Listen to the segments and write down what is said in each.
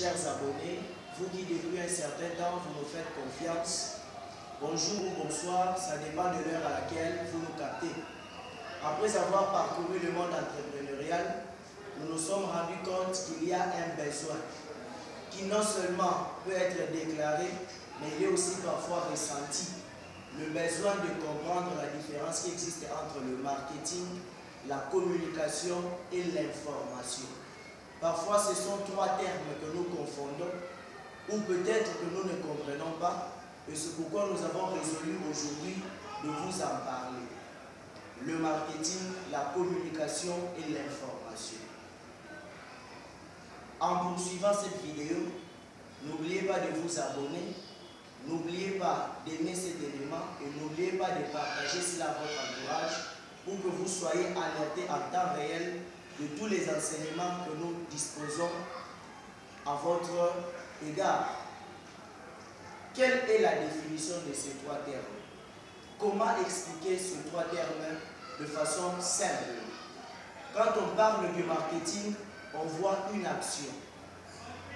chers abonnés, vous qui depuis un certain temps vous nous faites confiance. Bonjour ou bonsoir, ça dépend de l'heure à laquelle vous nous captez. Après avoir parcouru le monde entrepreneurial, nous nous sommes rendus compte qu'il y a un besoin qui non seulement peut être déclaré, mais il est aussi parfois ressenti. Le besoin de comprendre la différence qui existe entre le marketing, la communication et l'information. Parfois, ce sont trois termes que nous confondons ou peut-être que nous ne comprenons pas et c'est pourquoi nous avons résolu aujourd'hui de vous en parler. Le marketing, la communication et l'information. En poursuivant cette vidéo, n'oubliez pas de vous abonner, n'oubliez pas d'aimer cet élément et n'oubliez pas de partager cela à votre entourage pour que vous soyez alertés en temps réel de tous les enseignements que nous disposons à votre égard. Quelle est la définition de ces trois termes? Comment expliquer ces trois termes de façon simple? Quand on parle du marketing, on voit une action.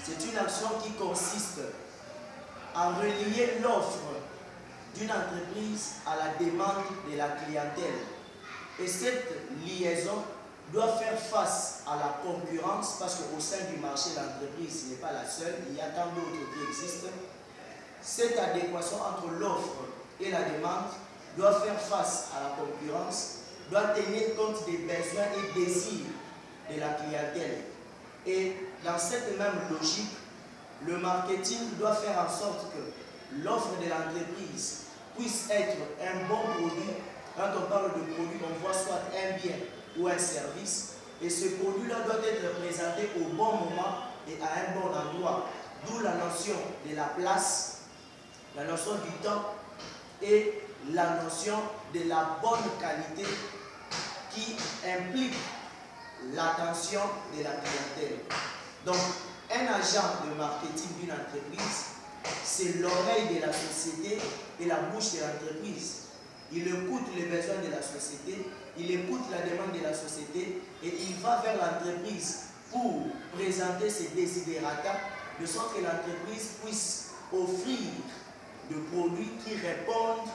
C'est une action qui consiste à relier l'offre d'une entreprise à la demande de la clientèle. Et cette liaison doit faire face à la concurrence parce qu'au sein du marché, l'entreprise n'est pas la seule, il y a tant d'autres qui existent. Cette adéquation entre l'offre et la demande doit faire face à la concurrence, doit tenir compte des besoins et désirs de la clientèle. Et dans cette même logique, le marketing doit faire en sorte que l'offre de l'entreprise puisse être un bon produit. Quand on parle de produit, on voit soit un bien ou un service. Et ce produit-là doit être présenté au bon moment et à un bon endroit. D'où la notion de la place, la notion du temps et la notion de la bonne qualité qui implique l'attention de la clientèle. Donc, un agent de marketing d'une entreprise, c'est l'oreille de la société et la bouche de l'entreprise. Il écoute les besoins de la société, il écoute la demande de la société et il va vers l'entreprise pour présenter ses desiderata de sorte que l'entreprise puisse offrir des produits qui répondent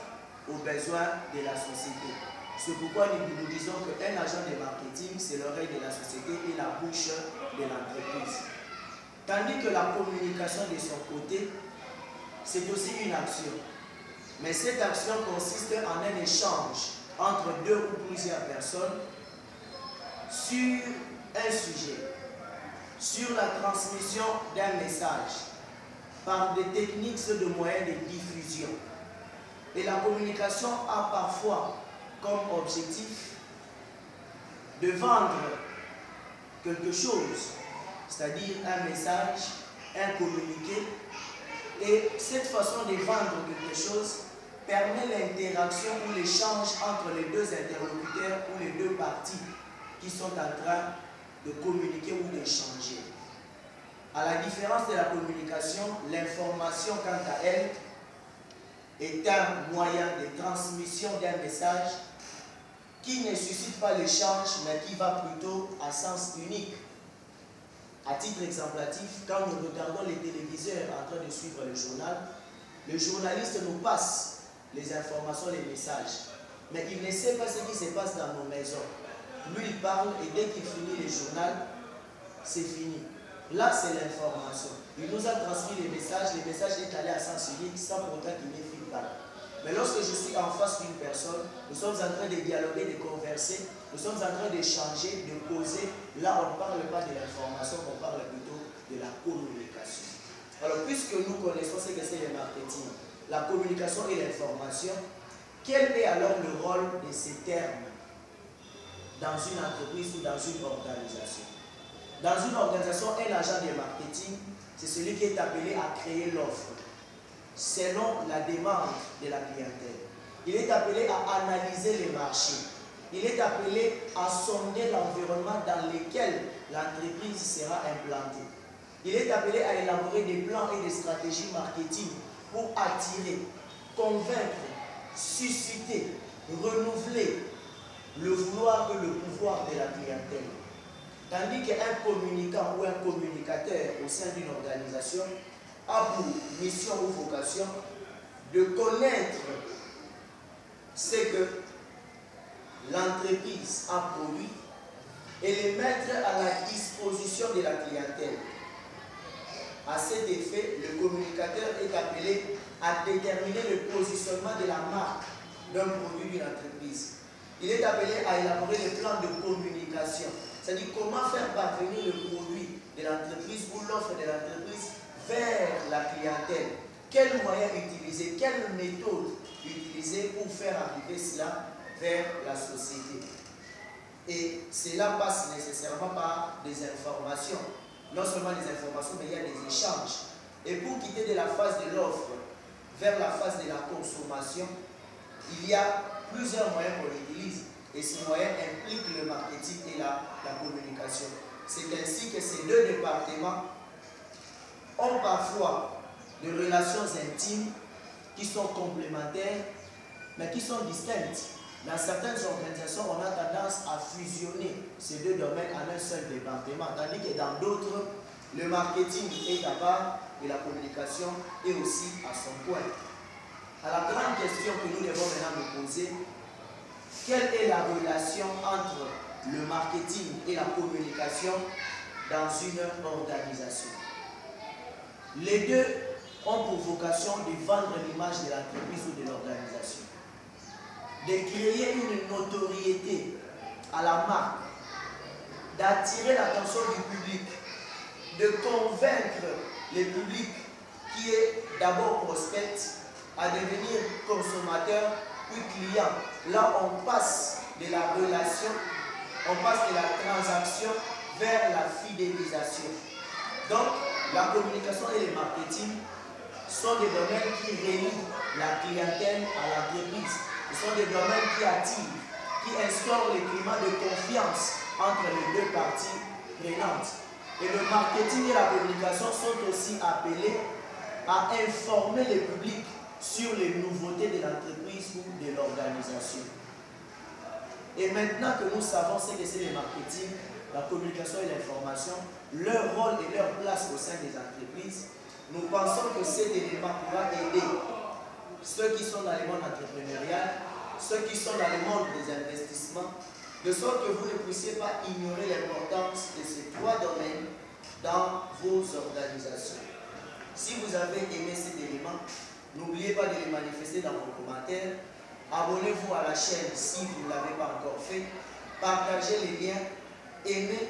aux besoins de la société. C'est pourquoi nous disons qu'un agent de marketing, c'est l'oreille de la société et la bouche de l'entreprise. Tandis que la communication de son côté, c'est aussi une action. Mais cette action consiste en un échange entre deux ou plusieurs personnes sur un sujet, sur la transmission d'un message, par des techniques de moyens de diffusion. Et la communication a parfois comme objectif de vendre quelque chose, c'est-à-dire un message, un communiqué. Et cette façon de vendre quelque chose permet l'interaction ou l'échange entre les deux interlocuteurs ou les deux parties qui sont en train de communiquer ou d'échanger. À la différence de la communication, l'information, quant à elle, est un moyen de transmission d'un message qui ne suscite pas l'échange, mais qui va plutôt à sens unique. À titre exemplatif, quand nous regardons les téléviseurs en train de suivre le journal, le journaliste nous passe les informations, les messages. Mais il ne sait pas ce qui se passe dans nos maisons. Lui, il parle et dès qu'il finit le journal, c'est fini. Là, c'est l'information. Il nous a transmis les messages est allé à sens unique sans pour autant qu'il n'ait fini pas. Mais lorsque je suis en face d'une personne, nous sommes en train de dialoguer, de converser, nous sommes en train d'échanger, de causer. Là, on ne parle pas de l'information, on parle plutôt de la communication. Alors, puisque nous connaissons ce que c'est le marketing, la communication et l'information, quel est alors le rôle de ces termes dans une entreprise ou dans une organisation? Dans une organisation, un agent de marketing, c'est celui qui est appelé à créer l'offre selon la demande de la clientèle. Il est appelé à analyser les marchés. Il est appelé à sonder l'environnement dans lequel l'entreprise sera implantée. Il est appelé à élaborer des plans et des stratégies marketing pour attirer, convaincre, susciter, renouveler le vouloir et le pouvoir de la clientèle. Tandis qu'un communicant ou un communicateur au sein d'une organisation a pour mission ou vocation de connaître ce que l'entreprise a produit et les mettre à la disposition de la clientèle. À cet effet, le communicateur est appelé à déterminer le positionnement de la marque d'un produit d'une entreprise. Il est appelé à élaborer les plans de communication, c'est-à-dire comment faire parvenir le produit de l'entreprise ou l'offre de l'entreprise vers la clientèle. Quels moyens utiliser, quelle méthode utiliser pour faire arriver cela vers la société. Et cela passe nécessairement par des informations. Non seulement des informations, mais il y a des échanges. Et pour quitter de la phase de l'offre vers la phase de la consommation, il y a plusieurs moyens qu'on utilise. Et ces moyens impliquent le marketing et la communication. C'est ainsi que ces deux départements ont parfois des relations intimes qui sont complémentaires, mais qui sont distinctes. Dans certaines organisations, on a tendance à fusionner ces deux domaines en un seul département, tandis que dans d'autres, le marketing est à part et la communication est aussi à son point. Alors, la grande question que nous devons maintenant nous poser, quelle est la relation entre le marketing et la communication dans une organisation? Les deux ont pour vocation de vendre l'image de l'entreprise ou de l'organisation, de créer une notoriété à la marque, d'attirer l'attention du public, de convaincre le public qui est d'abord prospect à devenir consommateur puis client. Là, on passe de la relation, on passe de la transaction vers la fidélisation. Donc, la communication et le marketing sont des domaines qui relient la clientèle à l'entreprise. Ce sont des domaines qui attirent, qui instaurent le climat de confiance entre les deux parties prenantes. Et le marketing et la communication sont aussi appelés à informer le public sur les nouveautés de l'entreprise ou de l'organisation. Et maintenant que nous savons ce que c'est le marketing, la communication et l'information, leur rôle et leur place au sein des entreprises, nous pensons que cet élément pourra aider ceux qui sont dans le monde entrepreneurial, ceux qui sont dans le monde des investissements, de sorte que vous ne puissiez pas ignorer l'importance de ces trois domaines dans vos organisations. Si vous avez aimé cet élément, n'oubliez pas de les manifester dans vos commentaires. Abonnez-vous à la chaîne si vous ne l'avez pas encore fait. Partagez les liens, aimez